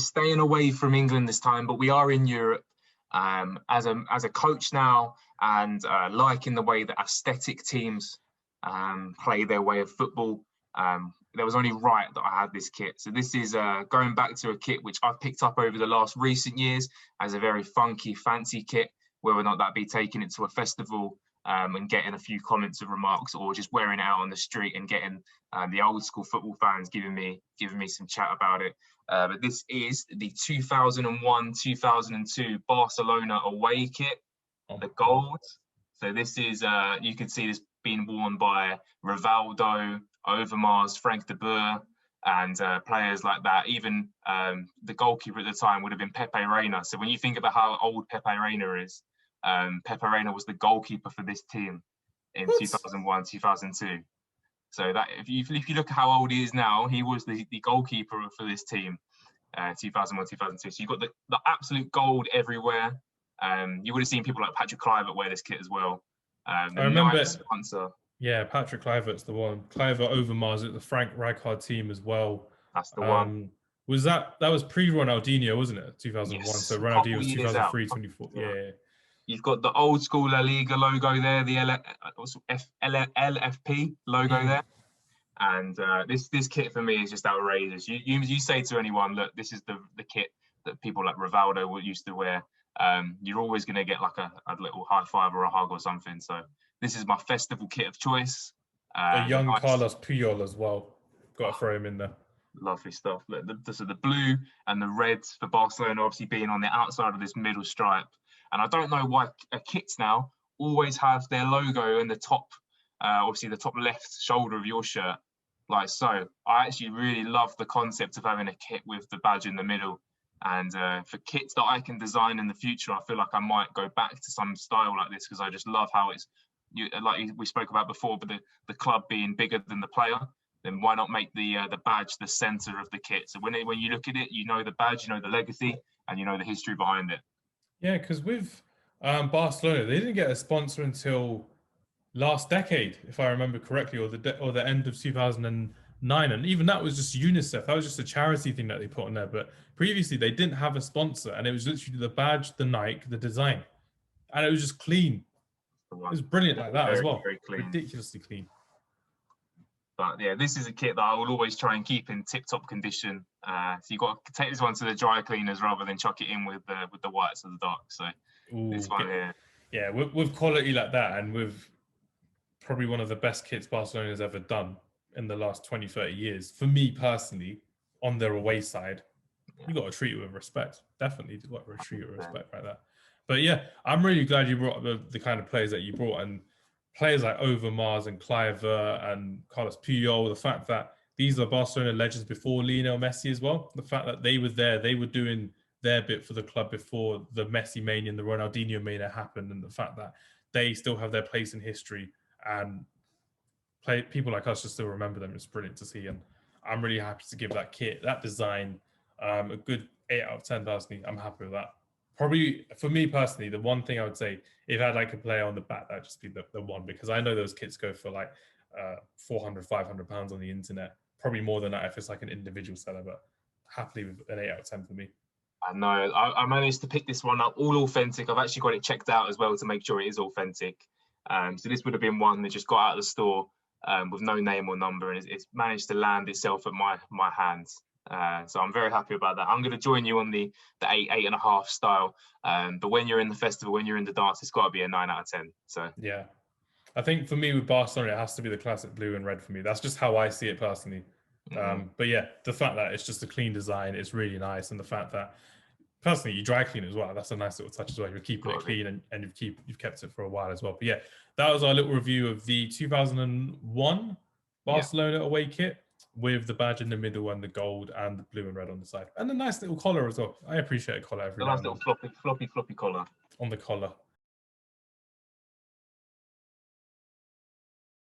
staying away from England this time, but we are in Europe. As a coach now, and liking the way that aesthetic teams play their way of football, there was only right that I had this kit. So this is going back to a kit which I've picked up over the last recent years as a very funky, fancy kit, whether or not that be taking it to a festival and getting a few comments and remarks, or just wearing it out on the street and getting the old school football fans giving me some chat about it. But this is the 2001-2002 Barcelona away kit, the gold. So this is, you can see this being worn by Rivaldo, Overmars, Frank de Boer, and players like that. Even the goalkeeper at the time would have been Pepe Reina. So when you think about how old Pepe Reina is, Pepe Reina was the goalkeeper for this team in 2001-2002. So that if you look at how old he is now, he was the goalkeeper for this team, 2001-2002. So you've got the absolute gold everywhere. You would have seen people like Patrick Kluivert wear this kit as well. I remember sponsor. Yeah, Patrick Kluivert's the one. Kluivert, Overmars at the Frank Rijkaard team as well. That's the one. Was that was pre-Ronaldinho, wasn't it? 2001. Yes, so Ronaldinho was 2003, 24. Yeah. You've got the old school La Liga logo there, the LFP logo there. And this kit for me is just outrageous. You say to anyone, look, this is the kit that people like Rivaldo used to wear. You're always going to get like a little high five or a hug or something. So this is my festival kit of choice. A young Carlos Puyol as well. Got to throw him in there. Lovely stuff. So the blue and the red for Barcelona obviously being on the outside of this middle stripe. And I don't know why kits now always have their logo in the top, obviously the top left shoulder of your shirt. Like so. I actually really love the concept of having a kit with the badge in the middle. And for kits that I can design in the future, I feel like I might go back to some style like this, because I just love how it's, like we spoke about before, but the club being bigger than the player, then why not make the badge the center of the kit? So when you look at it, you know the badge, you know the legacy, and you know the history behind it. Yeah, because with Barcelona, they didn't get a sponsor until last decade, if I remember correctly, or the end of 2009, and even that was just UNICEF. That was just a charity thing that they put on there. But previously, they didn't have a sponsor, and it was literally the badge, the Nike, the design, and it was just clean. It was brilliant like that as well. Very clean. Ridiculously clean. But yeah, this is a kit that I will always try and keep in tip-top condition. So you've got to take this one to the dry cleaners rather than chuck it in with the whites or the darks. So this one here. Yeah, with quality like that, and with probably one of the best kits Barcelona has ever done in the last 20, 30 years. For me personally, on their away side, you got to treat it with respect. Definitely got to treat it with respect like that. But yeah, I'm really glad you brought the kind of players that you brought, and players like Overmars and Kluivert and Carlos Puyol. The fact that these are Barcelona legends before Lionel Messi as well. The fact that they were there, they were doing their bit for the club before the Messi mania and the Ronaldinho mania happened, and the fact that they still have their place in history, and people like us just still remember them. It's brilliant to see, and I'm really happy to give that kit, that design, a good 8 out of 10 personally. I'm happy with that. Probably for me personally, the one thing I would say, if I had like a player on the back, that'd just be the one, because I know those kits go for like 400, 500 pounds on the internet. Probably more than that if it's like an individual seller, but happily with an 8 out of 10 for me. I know. I managed to pick this one up all authentic. I've actually got it checked out as well to make sure it is authentic. So this would have been one that just got out of the store with no name or number, and it's managed to land itself at my hands. So I'm very happy about that. I'm going to join you on the 8.5 style. But when you're in the festival, when you're in the dance, it's got to be a 9 out of 10. So yeah, I think for me with Barcelona, it has to be the classic blue and red for me. That's just how I see it personally. But yeah, the fact that it's just a clean design, it's really nice, and the fact that personally you dry clean as well, that's a nice little touch as well. You're keeping it clean, and you've kept it for a while as well. But yeah, that was our little review of the 2001 Barcelona away kit, with the badge in the middle and the gold and the blue and red on the side, and a nice little collar as well. I appreciate a collar every now and then. A nice little floppy collar on the collar.